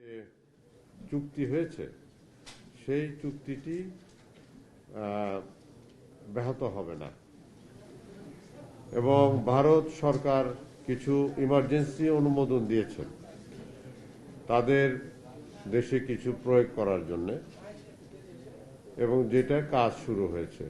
যে চুক্তি হয়েছে সেই চুক্তিটি ব্যাহত হবে না এবং ভারত সরকার কিছু ইমার্জেন্সি অনুমোদন দিয়েছেন তাদের দেশে কিছু প্রয়োগ করার জন্য এবং যেটা কাজ শুরু হয়েছে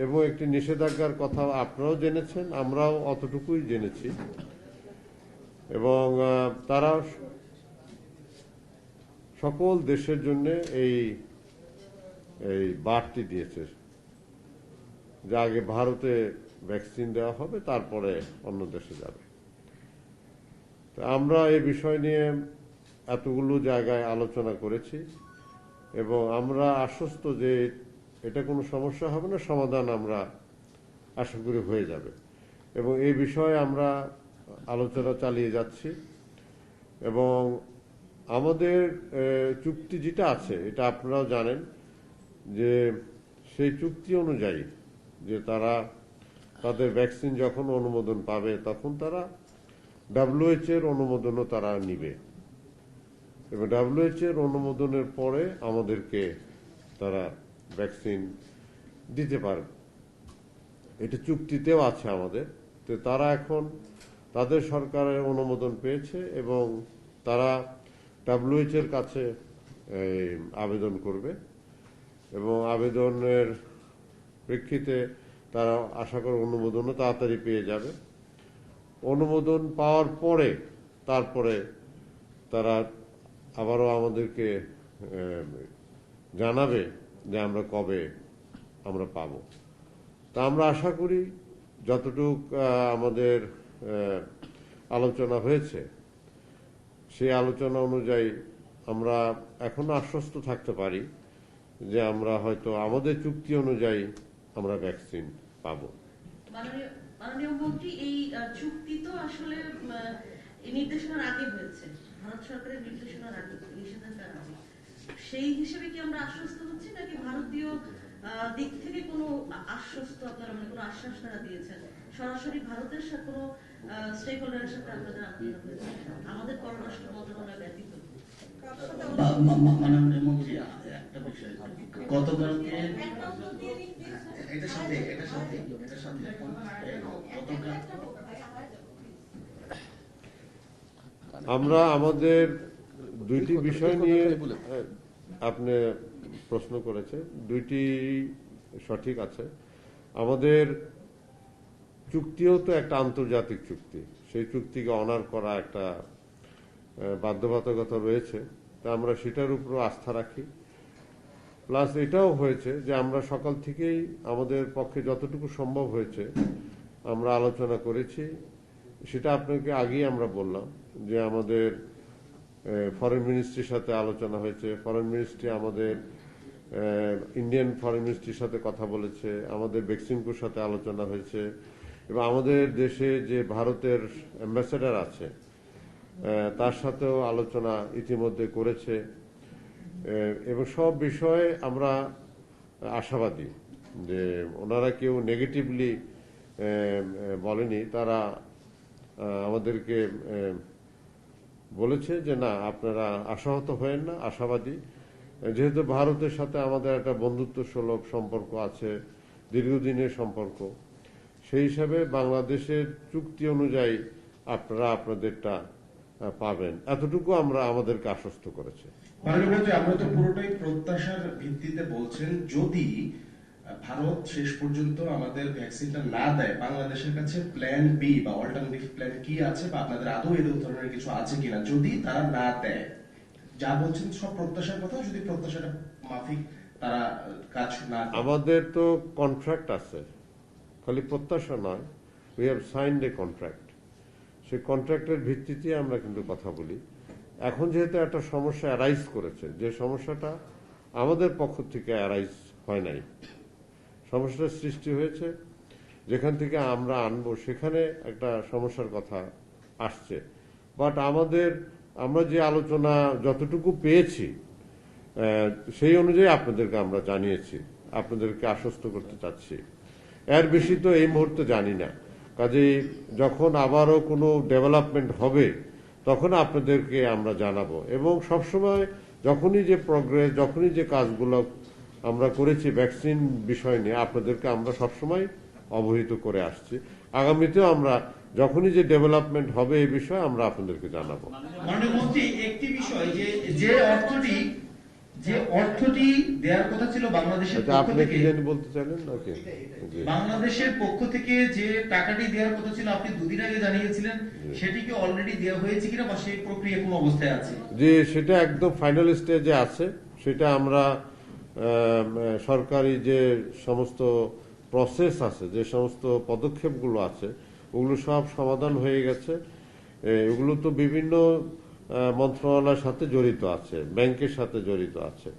এবং একটি নিষেধাজ্ঞার কথা আপনারাও জেনেছেন, আমরাও অতটুকুই জেনেছি এবং তারা সকল দেশের জন্য এই বার্তা দিয়েছে যে আগে ভারতে ভ্যাকসিন দেওয়া হবে, তারপরে অন্য দেশে যাবে। তো আমরা এই বিষয় নিয়ে এতগুলো জায়গায় আলোচনা করেছি এবং আমরা আশ্বস্ত যে এটা কোনো সমস্যা হবে না, সমাধান আমরা আশা করি হয়ে যাবে এবং এই বিষয়ে আমরা আলোচনা চালিয়ে যাচ্ছি এবং আমাদের চুক্তি যেটা আছে এটা আপনারাও জানেন যে সেই চুক্তি অনুযায়ী যে তাদের ভ্যাকসিন যখন অনুমোদন পাবে তখন তারা WHO এর অনুমোদনও তারা নিবে এবং WHO এর অনুমোদনের পরে আমাদেরকে তারা ভ্যাকসিন দিতে পারবে। এটা চুক্তিতেও আছে আমাদের। তো তারা এখন তাদের সরকারের অনুমোদন পেয়েছে এবং তারা WHO এর কাছে আবেদন করবে এবং আবেদনের প্রেক্ষিতে তারা আশা করে অনুমোদনও তাড়াতাড়ি পেয়ে যাবে। অনুমোদন পাওয়ার পরে তারপরে তারা আবারও আমাদেরকে জানাবে যে আমরা কবে আমরা পাবো। তা আমরা আশা করি যতটুক আমাদের আলোচনা হয়েছে সেই আলোচনা অনুযায়ী আমরা এখনো আশ্বস্ত থাকতে পারি যে আমরা হয়তো আমাদের চুক্তি অনুযায়ী আমরা ভ্যাকসিন পাবো। মাননীয় মন্ত্রী, এই চুক্তি তো আসলে নির্দেশনার আগে হয়েছে, ভারত সরকারের নির্দেশনার আগে, নিষেধাজ্ঞার আগে। সেই হিসেবে কি আমরা আশ্বস্ত হচ্ছি নাকি ভারতীয় দিক থেকে কোনো আশ্বস্ত আপনারা মানে কোনো আশ্বাস তারা দিয়েছেন? সরাসরি ভারতের সাথে কোনো স্টেক হোল্ডারের সাথে আপনাদের আলোচনা হয়েছে আমাদের পররাষ্ট্র মন্ত্রণালয় ব্যতীত? মাননীয় মন্ত্রী, একটা বিষয় গতকালকে আমরা আমাদের দুইটি বিষয় নিয়ে আপনি প্রশ্ন করেছে, দুইটি সঠিক আছে। আমাদের চুক্তিও তো একটা আন্তর্জাতিক চুক্তি, সেই চুক্তিকে অনার করা একটা বাধ্যবাধকতা রয়েছে, তা আমরা সেটার উপর আস্থা রাখি। প্লাস এটাও হয়েছে যে আমরা সকাল থেকেই আমাদের পক্ষে যতটুকু সম্ভব হয়েছে আমরা আলোচনা করেছি। সেটা আপনাকে আগেই আমরা বললাম যে আমাদের ফরেন মিনিস্ট্রির সাথে আলোচনা হয়েছে, ফরেন মিনিস্ট্রি আমাদের ইন্ডিয়ান ফরেন মিনিস্ট্রির সাথে কথা বলেছে, আমাদের বেক্সিমকোর সাথে আলোচনা হয়েছে এবং আমাদের দেশে যে ভারতের অ্যাম্বাসেডার আছে তার সাথেও আলোচনা ইতিমধ্যে করেছে এবং সব বিষয়ে আমরা আশাবাদী যে ওনারা কেউ নেগেটিভলি বলেনি। তারা আমাদেরকে বলেছে যে না, আপনারা আশাহত হয়েন না, আশাবাদী। যেহেতু ভারতের সাথে আমাদের একটা বন্ধুত্ব সুলভ সম্পর্ক আছে, দীর্ঘদিনের সম্পর্ক, সেই হিসাবে বাংলাদেশের চুক্তি অনুযায়ী আপনারা আপনাদেরটা পাবেন, এতটুকু আমরা আমাদেরকে আশ্বস্ত করেছে। আমরা তো পুরোটাই প্রত্যাশার ভিত্তিতে বলছেন, যদি ভারত শেষ পর্যন্ত আমাদের ভ্যাকসিনটা না দেয়, বাংলাদেশের কাছে প্ল্যান বি বা অল্টারনেটিভ প্ল্যান কি আছে বা আপনাদের আদৌ এই ধরনের কিছু আছে কিনা, যদি তারা না দেয়? যা বলছেন সব প্রত্যাশার কথা, যদি প্রত্যাশাটা মাফিক তারা কাজ না। আমাদের তো কন্ট্রাক্ট আছে, খালি প্রত্যাশা নয়, we have signed A contract. সেই কন্ট্রাক্টের ভিত্তিতে আমরা কিন্তু কথা বলি। এখন যেহেতু একটা সমস্যা অ্যারাইজ করেছে, যে সমস্যাটা আমাদের পক্ষ থেকে অ্যারাইজ হয় নাই, সমস্যার সৃষ্টি হয়েছে যেখান থেকে আমরা আনবো সেখানে একটা সমস্যার কথা আসছে। বাট আমরা যে আলোচনা যতটুকু পেয়েছি সেই অনুযায়ী আপনাদেরকে আমরা জানিয়েছি, আপনাদেরকে আশ্বস্ত করতে চাচ্ছি। এর বেশি তো এই মুহূর্তে জানি না। কাজেই যখন আবারও কোনো ডেভেলপমেন্ট হবে তখন আপনাদেরকে আমরা জানাবো। এবং সবসময় যখনই যে প্রোগ্রেস, যখনই যে কাজগুলো আমরা করেছি ভ্যাকসিন বিষয় নিয়ে, আপনাদেরকে আমরা সবসময় অবহিত করে আসছি। আগামীতেও আমরা যখনই যে ডেভেলপমেন্ট হবে এই বিষয়ে আমরা আপনাদেরকে জানাবো। মাননীয় মন্ত্রী, একটি বিষয় যে অর্থটি দেওয়ার কথা ছিল বাংলাদেশের আচ্ছা, পক্ষ আপনি থেকে, কি জানি বলতে চাইলেন নাকি? জি। বাংলাদেশের পক্ষ থেকে যে টাকাটি দেওয়ার কথা ছিল আপনি দুদিন আগে জানিয়েছিলেন, সেটি কি অলরেডি দেওয়া হয়েছে কিনা বা সেই প্রক্রিয়া কোন অবস্থায় আছে? যে সেটা একদম ফাইনাল স্টেজে আছে। সেটা আমরা সরকারি যে সমস্ত প্রসেস আছে, যে সমস্ত পদক্ষেপগুলো আছে, ওগুলো সব সমাধান হয়ে গেছে। এগুলো তো বিভিন্ন মন্ত্রণালয়ের সাথে জড়িত আছে, ব্যাংকের সাথে জড়িত আছে।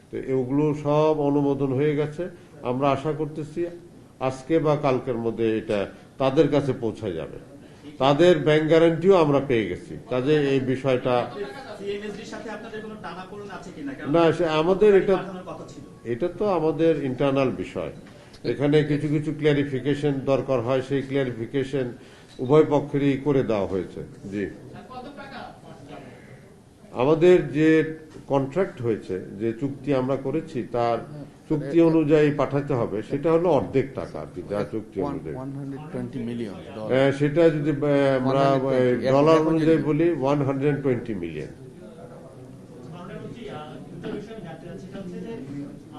তো এগুলো সব অনুমোদন হয়ে গেছে। আমরা আশা করতেছি আজকে বা কালকের মধ্যে এটা তাদের কাছে পৌঁছে যাবে। তাদের ব্যাংক গ্যারান্টিও আমরা পেয়ে গেছি। কাজে এই বিষয়টা না, সে আমাদের এটা তো আমাদের ইন্টারনাল বিষয়। এখানে কিছু কিছু ক্লিয়ারিফিকেশন দরকার হয়, সেই ক্লিয়ারিফিকেশন উভয় পক্ষেরই করে দেওয়া হয়েছে। জি, আমাদের যে কন্ট্রাক্ট হয়েছে, যে চুক্তি আমরা করেছি, তার চুক্তি অনুযায়ী পাঠাতে হবে। সেটা হলো অর্ধেক টাকা আর কি, যা চুক্তি অনুযায়ী। 120 মিলিয়ন সেটা যদি আমরা ডলার অনুযায়ী বলি 120 মিলিয়ন।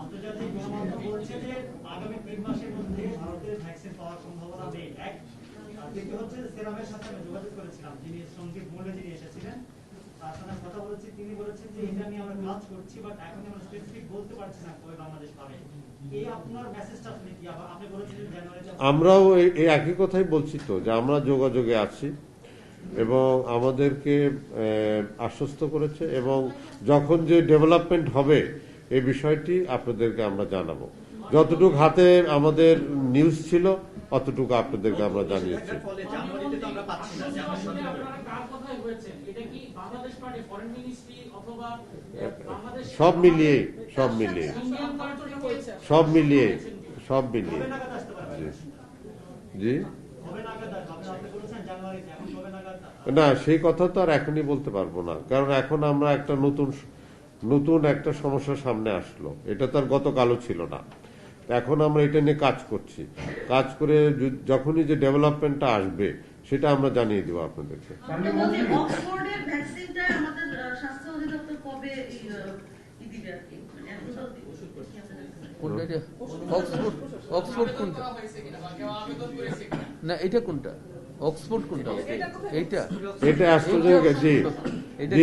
আন্তর্জাতিক গণমাধ্যম বলছে যে আগামী 3 মাসের মধ্যে ভারতের ভ্যাকসিন পাওয়ার সম্ভাবনা নেই। এক, দ্বিতীয় হচ্ছে যে সেরামের সাথে আমি যোগাযোগ করেছিলাম, যিনি সঞ্জীব মোল্লে যিনি এসেছিলেন, তার সাথে কথা বলেছি। তিনি বলেছেন যে এটা নিয়ে আমরা কাজ করছি, বাট এখন আমরা স্পেসিফিক বলতে পারছি না কবে বাংলাদেশ পাবে। এই আপনার মেসেজটা আপনি কি আপনি বলেছিলেন জানুয়ারিতে? আমরাও এই একই কথাই বলছি তো, যে আমরা যোগাযোগে আছি এবং আমাদেরকে আশ্বস্ত করেছে, এবং যখন যে ডেভেলপমেন্ট হবে এই বিষয়টি আপনাদেরকে আমরা জানাবো। যতটুকু হাতে আমাদের নিউজ ছিল অতটুকু আপনাদেরকে আমরা জানিয়েছি। সব মিলিয়ে জি না, সেই কথা তো আর এখনই বলতে পারবো না, কারণ এখন আমরা একটা নতুন একটা সমস্যার সামনে আসলো। এটা তো আর গতকালও ছিল না। এখন আমরা এটা নিয়ে কাজ করছি। কাজ করে যখনই যে ডেভেলপমেন্টটা আসবে সেটা আমরা জানিয়ে দেবো আপনাদেরকে। অক্সফোর্ডের ভ্যাকসিনটা আমাদের স্বাস্থ্য অধিদপ্তর কবে দিবে আর কি? অক্সফোর্ড কোনটা? না, এটা কোনটা? অক্সফোর্ড কোনটা? এইটা এটা অ্যাস্ট্রাজেনেকা। জি, এটা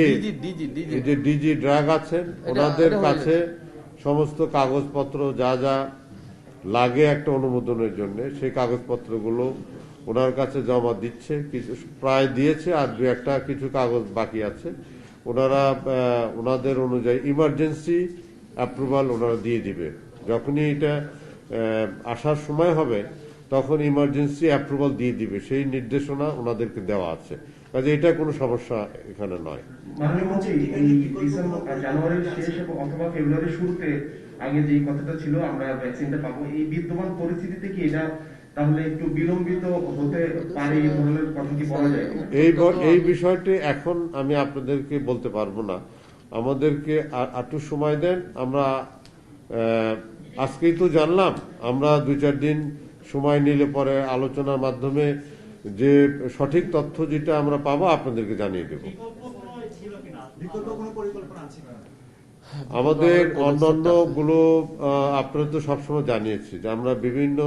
ডিজি যে ডিজি ড্রাগ আছেন, ওনাদের কাছে সমস্ত কাগজপত্র যা যা লাগে একটা অনুমোদনের জন্য, সেই কাগজপত্রগুলো ওনার কাছে জমা দিচ্ছে। কিছু প্রায় দিয়েছে, আর দু একটা কিছু কাগজ বাকি আছে। ওনারা ওনাদের অনুযায়ী ইমার্জেন্সি অ্যাপ্রুভাল ওনারা দিয়ে দিবে। যখনই এটা আসার সময় হবে তখন ইমার্জেন্সি অ্যাপ্রুভাল দিয়ে দিবে, সেই নির্দেশনা ওনাদেরকে দেওয়া আছে। কাজে এটা কোনো সমস্যা এখানে নয়। মাননীয় মন্ত্রী, এই জানুয়ারির শেষ অথবা ফেব্রুয়ারির শুরুতে আগে যে কথাটা ছিল আমরা ভ্যাকসিনটা পাবো, এই বিদ্যমান পরিস্থিতিতে কি এটা তাহলে একটু বিলম্বিত হতে পারে, এই ধরনের কথা কি বলা যায়? এই বিষয়টি এখন আমি আপনাদেরকে বলতে পারবো না। আমাদেরকে একটু সময় দেন। আমরা আজকেই তো জানলাম, আমরা 2-4 দিন সময় নিলে পরে আলোচনার মাধ্যমে যে সঠিক তথ্য যেটা আমরা পাবো আপনাদেরকে জানিয়ে দেব। আমাদের অন্যান্য গুলো আপনারা তো সবসময় জানিয়েছি যে আমরা বিভিন্ন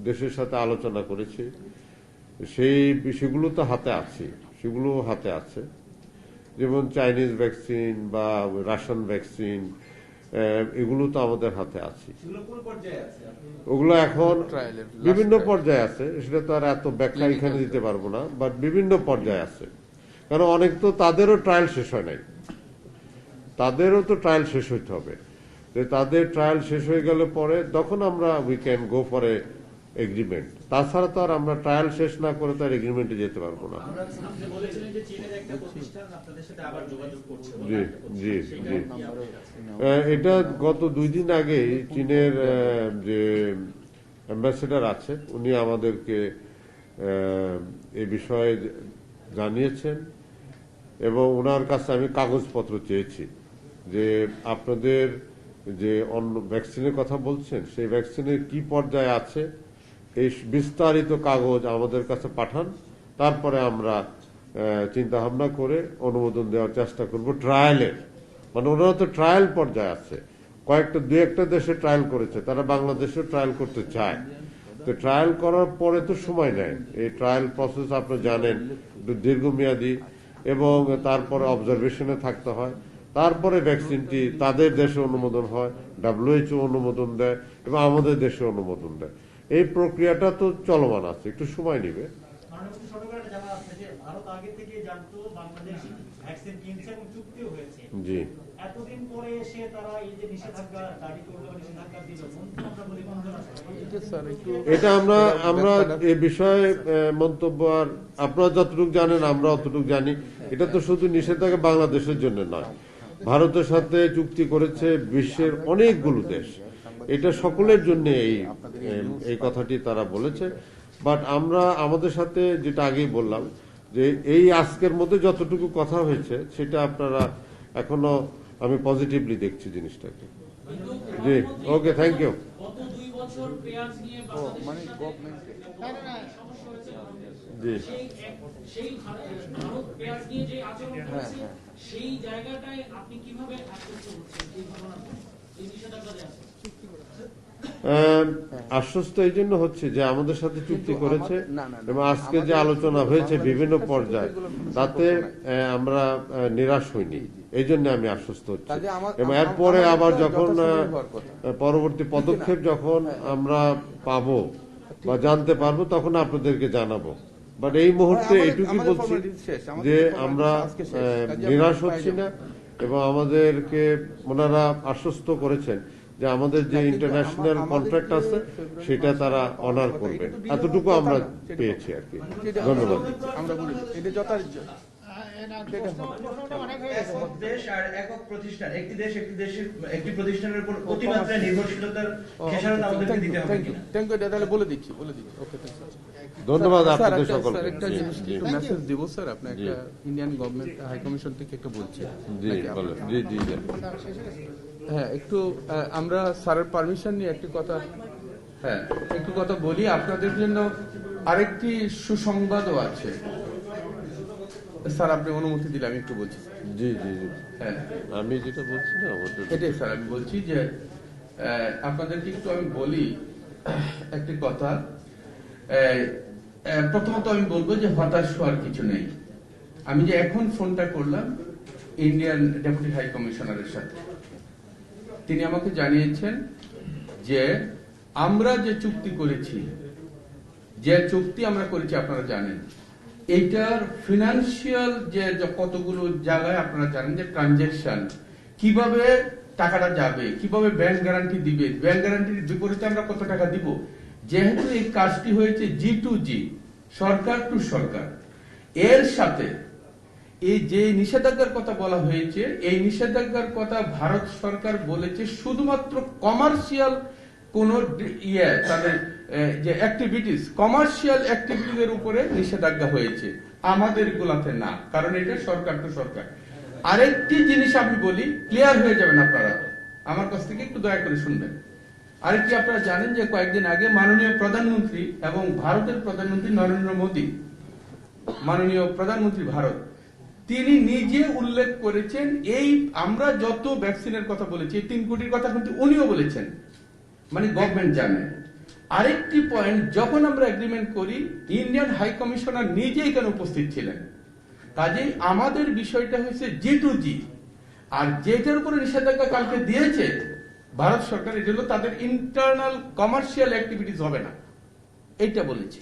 দেশের সাথে আলোচনা করেছি। সেগুলো তো হাতে আছে, যেমন চাইনিজ ভ্যাকসিন বা রাশিয়ান ভ্যাকসিন, এগুলো তো আমাদের হাতে আছে। ওগুলো এখন বিভিন্ন পর্যায়ে আছে, সেটা তো আর এত ব্যাখ্যা এখানে দিতে পারবো না, বাট বিভিন্ন পর্যায়ে আছে। কারণ অনেক তো তাদেরও ট্রায়াল শেষ হয় নাই, তাদেরও তো ট্রায়াল শেষ হইতে হবে। তাদের ট্রায়াল শেষ হয়ে গেলে পরে তখন আমরা we can go for a agreement. তাছাড়া তো আর আমরা ট্রায়াল শেষ না করে তার এগ্রিমেন্টে যেতে পারবো না। জি জি জি, এটা গত 2 দিন আগে চীনের যে অ্যাম্বাসেডার আছে উনি আমাদেরকে এ বিষয়ে জানিয়েছেন, এবং ওনার কাছে আমি কাগজপত্র চেয়েছি যে আপনাদের যে অন্য ভ্যাকসিনের কথা বলছেন সেই ভ্যাকসিনের কি পর্যায়ে আছে এই বিস্তারিত কাগজ আমাদের কাছে পাঠান, তারপরে আমরা চিন্তা ভাবনা করে অনুমোদন দেওয়ার চেষ্টা করব ট্রায়ালের। মানে ওনারা তো ট্রায়াল পর্যায়ে আছে, দু একটা দেশে ট্রায়াল করেছে, তারা বাংলাদেশেও ট্রায়াল করতে চায়। তো ট্রায়াল করার পরে তো সময় নেয়, এই ট্রায়াল প্রসেস আপনি জানেন একটু দীর্ঘমেয়াদী, এবং তারপরে অবজারভেশনে থাকতে হয়, তারপরে ভ্যাকসিনটি তাদের দেশে অনুমোদন হয়, WHO অনুমোদন দেয় এবং আমাদের দেশে অনুমোদন দেয়। এই প্রক্রিয়াটা তো চলমান আছে, একটু সময় নেবে। মাননীয় ছোট করে জানা আছে যে ভারত আগে থেকে জানতো বাংলাদেশ ভ্যাকসিন কিনছে এবং চুক্তিও হয়েছে। জি, এতদিন পরে এসে তারা এই যে নিষেধাজ্ঞা জারি করলো, নিষেধাজ্ঞা দিল, আমরা বলি বন্ধন আছে। এটা আমরা এই বিষয়ে মন্তব্য, আর আপনারা যতটুকু জানেন আমরা অতটুকু জানি। এটা তো শুধু নিষেধাজ্ঞা বাংলাদেশের জন্য নয়, ভারতের সাথে চুক্তি করেছে বিশ্বের অনেকগুলো দেশ, এটা সকলের জন্য এই কথাটি তারা বলেছে। বাট আমরা আমাদের সাথে যেটা আগেই বললাম যে এই আজকের মধ্যে যতটুকু কথা হয়েছে সেটা আপনারা এখনো আমি পজিটিভলি দেখছি জিনিসটাকে। জি, ওকে, থ্যাংক ইউ। গত 2 বছর পেঁয়াজ নিয়ে মানে গভর্নমেন্টে সমস্যা হয়েছে। জি, সেই ভারত পেঁয়াজ নিয়ে যে আচরণ করেছে সেই জায়গাটায় আপনি কিভাবে আশ্বস্ত হচ্ছেন এই ঘটনাটা, এই নিষেধাজ্ঞা যে আছে? আশ্বস্ত এই জন্য হচ্ছে যে আমাদের সাথে চুক্তি করেছে এবং আজকে যে আলোচনা হয়েছে বিভিন্ন পর্যায়ে তাতে আমরা নিরাশ হইনি, এই জন্য আমি আশ্বস্ত হচ্ছি। এবং এরপরে আবার যখন পরবর্তী পদক্ষেপ যখন আমরা পাবো বা জানতে পারবো তখন আপনাদেরকে জানাবো। বাট এই মুহূর্তে এইটুকুই বলছি যে আমরা নিরাশ হচ্ছি না, এবং আমাদেরকে ওনারা আশ্বস্ত করেছেন যে আমাদের যে ইন্টারন্যাশনাল কন্ট্রাক্ট আছে সেটা তারা অনার করবে, এতটুকু আমরা পেয়েছি আর কি। ধন্যবাদ। আমরা বলি এটা যথার্থ। একক দেশ আর একক প্রতিষ্ঠান, একটি প্রতিষ্ঠানের উপর অতিমাত্রায় নির্ভরশীলতার খেসারত আমাদেরকে দিতে হবে কিনা? থ্যাংক ইউ, তাহলে বলে দিচ্ছি। ওকে, ধন্যবাদ আপনাদের সকলকে। স্যার একটা জিনিস একটু মেসেজ দিব স্যার, আপনি একটা ইন্ডিয়ান গভর্নমেন্ট হাই কমিশন থেকে একটা বলছেন। জি, বলেন। জি জি জি। হ্যাঁ, একটু আমরা স্যারের পারমিশন নিয়ে একটু কথা বলি। আপনাদের জন্য আরেকটি সুসংবাদও আছে স্যার, আপনি অনুমতি দিলে আমি একটু বলছি। জি জি জি, হ্যাঁ, আমি যেটা বলছি না এটাই স্যার আমি বলছি যে আপনাদেরকে একটু আমি বলি একটি কথা। প্রথমত আমি বলবো যে হতাশ হওয়ার কিছু নেই। আমি যে এখন ফোনটা করলাম ইন্ডিয়ান ডেপুটি হাই কমিশনারের সাথে, তিনি আমাকে জানিয়েছেন যে আমরা যে চুক্তি করেছি, আপনারা জানেন এইটার ফিনান্সিয়াল যে কতগুলো জায়গায় আপনারা জানেন যে ট্রানজেকশন, কিভাবে টাকাটা যাবে, কিভাবে ব্যাংক গ্যারান্টি দিবে, ব্যাংক গ্যারান্টির বিপরীতে আমরা কত টাকা দিব। যেহেতু এই কাজটি হয়েছে G2G, সরকার টু সরকার, এর সাথে এই যে নিষেধাজ্ঞার কথা বলা হয়েছে, এই নিষেধাজ্ঞার কথা ভারত সরকার বলেছে শুধুমাত্র কমার্শিয়াল কোন তাদের যে অ্যাক্টিভিটিস, কমার্শিয়াল অ্যাক্টিভিটির উপরে নিষেধাজ্ঞা হয়েছে, আমাদের গুলাতে না, কারণ এটা সরকার টু সরকার। আরেকটি জিনিস আমি বলি, ক্লিয়ার হয়ে যাবেন আপনারা, আমার কাছ থেকে একটু দয়া করে শুনবেন। আরেকটি আপনারা জানেন যে কয়েকদিন আগে মাননীয় প্রধানমন্ত্রী এবং ভারতের প্রধানমন্ত্রী নরেন্দ্র মোদী, মাননীয় প্রধানমন্ত্রী ভারত, তিনি নিজে উল্লেখ করেছেন এই আমরা যত ভ্যাকসিনের কথা বলেছি 3 কোটির কথা কিন্তু উনিও বলেছেন, মানে গভর্নমেন্ট জানে। আরেকটি পয়েন্ট, যখন আমরা এগ্রিমেন্ট করি ইন্ডিয়ান হাই কমিশনার নিজে এখানে উপস্থিত ছিলেন, কাজেই আমাদের বিষয়টা হয়েছে G2G, আর যেটার উপরে নিষেধাজ্ঞা কালকে দিয়েছে ভারত সরকার, এটা হলো তাদের ইন্টারনাল কমার্শিয়াল অ্যাক্টিভিটিস হবে না, এইটা বলেছি।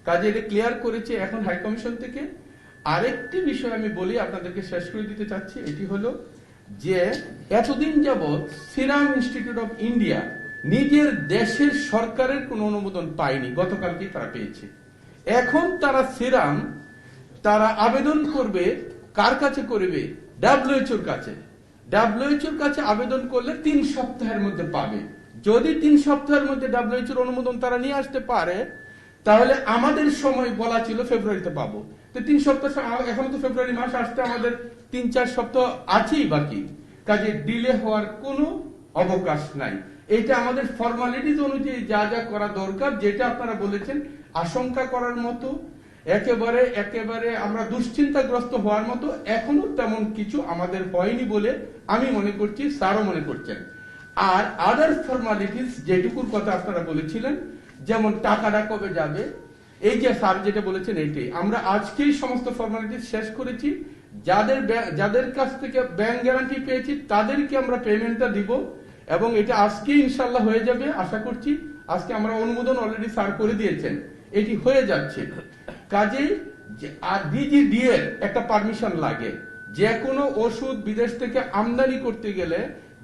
কাজে এটা ক্লিয়ার করেছে এখন হাই কমিশন থেকে। আরেকটি বিষয় আমি বলি, আপনাদেরকে শেষ করে দিতে চাচ্ছি, এটি হলো যে এতদিন যাবৎ সিরাম ইনস্টিটিউট অফ ইন্ডিয়া নিজের দেশের সরকারের কোন অনুমোদন পায়নি, গতকালকে তারা পেয়েছে। এখন তারা আবেদন করবে, কার কাছে করবে? WHO-র কাছে। WHO-র কাছে আবেদন করলে 3 সপ্তাহের মধ্যে পাবে। যদি 3 সপ্তাহের মধ্যে WHO-র অনুমোদন তারা নিয়ে আসতে পারে, তাহলে আমাদের সময় বলা ছিল ফেব্রুয়ারিতে পাবো। তো 3 সপ্তাহ এখন তো ফেব্রুয়ারি মাস আসতে আমাদের 3-4 সপ্তাহ আছেই বাকি, কাজে ডিলে হওয়ার কোনো অবকাশ নাই। এটা আমাদের ফর্মালিটিজ অনুযায়ী যা যা করা দরকার, যেটা আপনারা বলেছেন আশঙ্কা করার মতো একেবারে আমরা দুশ্চিন্তাগ্রস্ত হওয়ার মতো এখনো তেমন কিছু আমাদের হয়নি বলে আমি মনে করছি, স্যারও মনে করছেন। আর আদার ফর্মালিটিস যেটুকুর কথা আপনারা বলেছিলেন, যেমন টাকাটা কবে যাবে, এই যে স্যার যেটা বলেছেন এইটাই আমরা আজকেই সমস্ত ফর্মালিটিস শেষ করেছি। যাদের কাছ থেকে ব্যাংক গ্যারান্টি পেয়েছি তাদেরকে আমরা পেমেন্টটা দিব এবং এটা আজকে ইনশাল্লাহ হয়ে যাবে আশা করছি। আজকে আমরা অনুমোদন অলরেডি স্যার করে দিয়েছেন, এটি হয়ে যাচ্ছে। কাজেই আর ডিজিডি এর একটা পারমিশন লাগে। যে কোনো ওষুধ বিদেশ থেকে আমদানি করতে গেলে,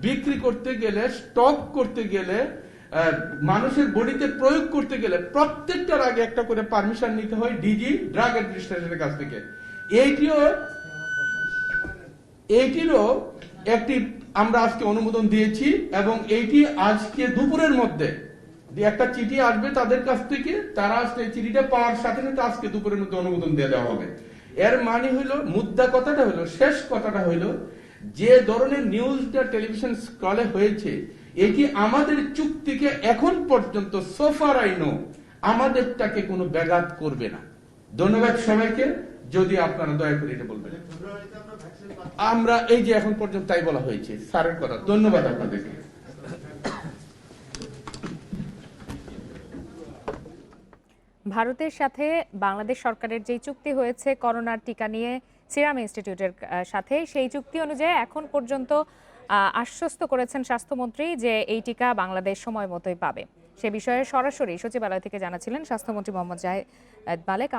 বিক্রি করতে গেলে, স্টক করতে গেলে, মানুষের বডিতে প্রয়োগ করতে গেলে প্রত্যেকটার আগে একটা করে পারমিশন নিতে হয় ডিজি ড্রাগ অ্যাডমিনিস্ট্রেশনের কাছ থেকে। এইটিরও একটি আমরা আজকে অনুমোদন দিয়েছি এবং এইটি আজকে দুপুরের মধ্যে একটা চিঠি আসবে তাদের কাছ থেকে, তারা এই চিঠিটা পাওয়ার সাথে সাথে আজকে দুপুরের মধ্যে অনুমোদন দিয়ে দেওয়া হবে। এর মানে হলো, মুদ্রা কথাটা হলো, শেষ কথাটা হলো, যে ধরনের নিউজটা টেলিভিশন স্ক্রলে হয়েছে এটি আমাদের চুক্তিকে এখন পর্যন্ত সোফার আইনো আমাদেরটাকে কোনো ব্যাঘাত করবে না। ধন্যবাদ সবাইকে। যদি আপনারা দয়া করে এটা বলবেন, আমরা এই যে এখন পর্যন্ত তাই বলা হয়েছে স্যারের কথা। ধন্যবাদ আপনাদেরকে। ভারতের সাথে বাংলাদেশ সরকারের যে চুক্তি হয়েছে করোনার টিকা নিয়ে সিরাম ইনস্টিটিউটের সাথে, সেই চুক্তি অনুযায়ী এখন পর্যন্ত আশ্বস্ত করেছেন স্বাস্থ্যমন্ত্রী যে এই টিকা বাংলাদেশ সময় মতোই পাবে। সে বিষয়ে সরাসরি সচিবালয় থেকে জানাচ্ছিলেন স্বাস্থ্যমন্ত্রী মোহাম্মদ জাহিদ মালেক।